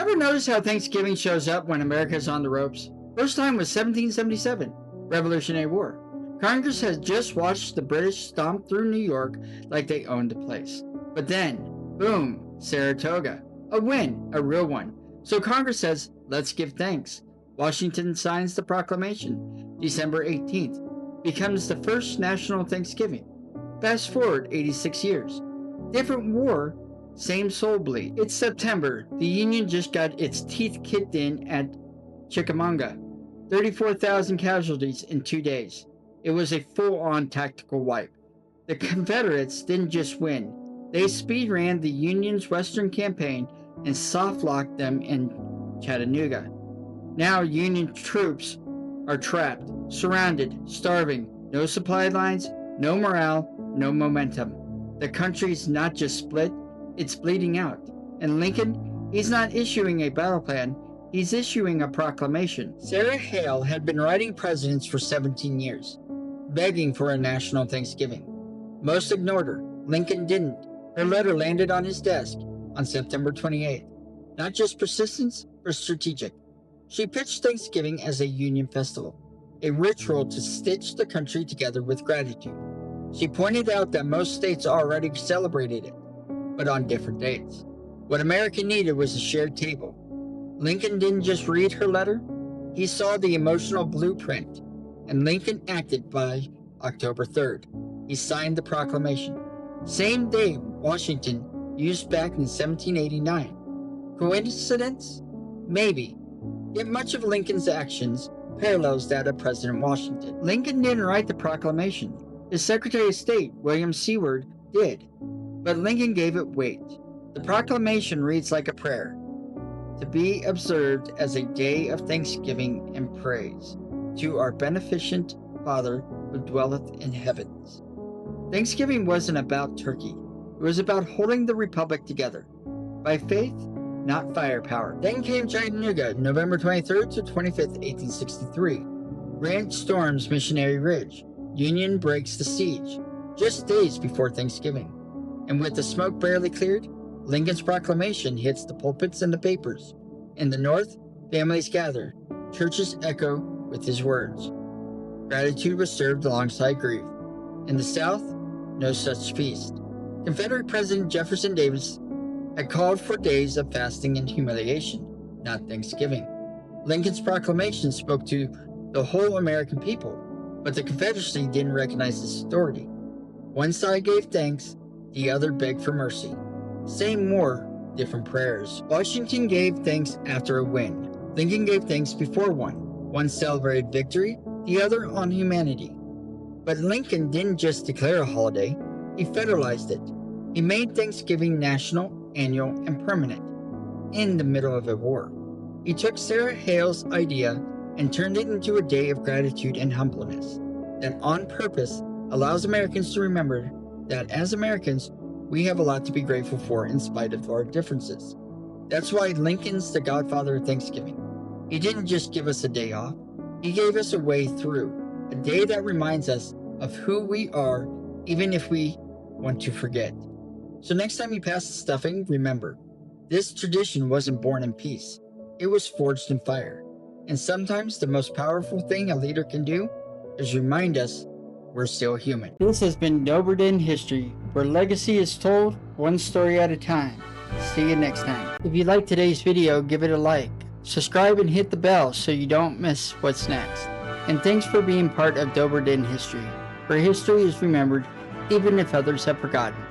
Ever notice how Thanksgiving shows up when America's on the ropes? First time was 1777, Revolutionary War. Congress had just watched the British stomp through New York like they owned the place. But then, boom, Saratoga. A win, a real one. So Congress says, let's give thanks. Washington signs the proclamation, December 18th. Becomes the first national Thanksgiving. Fast forward 86 years. Different war, same soul bleed. It's September. The Union just got its teeth kicked in at Chickamauga. 34,000 casualties in 2 days. It was a full-on tactical wipe. The Confederates didn't just win. They speed ran the Union's western campaign and soft-locked them in Chattanooga. Now Union troops are trapped, surrounded, starving, no supply lines, no morale, no momentum. The country's not just split, it's bleeding out. And Lincoln, he's not issuing a battle plan, he's issuing a proclamation. Sarah Hale had been writing presidents for 17 years, begging for a national Thanksgiving. Most ignored her. Lincoln didn't. Her letter landed on his desk on September 28th. Not just persistence, but strategic. She pitched Thanksgiving as a Union festival, a ritual to stitch the country together with gratitude. She pointed out that most states already celebrated it, but on different dates. What America needed was a shared table. Lincoln didn't just read her letter, he saw the emotional blueprint, and Lincoln acted by October 3rd. He signed the proclamation. Same day Washington used back in 1789. Coincidence? Maybe. Yet much of Lincoln's actions parallels that of President Washington. Lincoln didn't write the proclamation. His Secretary of State, William Seward, did. But Lincoln gave it weight. The proclamation reads like a prayer, to be observed as a day of thanksgiving and praise to our beneficent Father who dwelleth in heavens. Thanksgiving wasn't about turkey. It was about holding the Republic together. By faith, not firepower. Then came Chattanooga, November 23rd to 25th, 1863. Grant storms Missionary Ridge. Union breaks the siege, just days before Thanksgiving. And with the smoke barely cleared, Lincoln's proclamation hits the pulpits and the papers. In the North, families gather. Churches echo with his words. Gratitude was served alongside grief. In the South, no such feast. Confederate President Jefferson Davis had called for days of fasting and humiliation, not Thanksgiving. Lincoln's proclamation spoke to the whole American people, but the Confederacy didn't recognize this authority. One side gave thanks, the other begged for mercy. Same war, different prayers. Washington gave thanks after a win. Lincoln gave thanks before one. One celebrated victory, the other on humanity. But Lincoln didn't just declare a holiday, he federalized it. He made Thanksgiving national, annual, and permanent, in the middle of a war. He took Sarah Hale's idea and turned it into a day of gratitude and humbleness that on purpose allows Americans to remember that as Americans, we have a lot to be grateful for in spite of our differences. That's why Lincoln's the Godfather of Thanksgiving. He didn't just give us a day off, he gave us a way through, a day that reminds us of who we are, even if we want to forget. So next time you pass the stuffing, remember, this tradition wasn't born in peace, it was forged in fire. And sometimes the most powerful thing a leader can do is remind us we're still human. This has been Doberdin History, where legacy is told one story at a time. See you next time. If you liked today's video, give it a like. Subscribe and hit the bell so you don't miss what's next. And thanks for being part of Doberdin History, where history is remembered even if others have forgotten.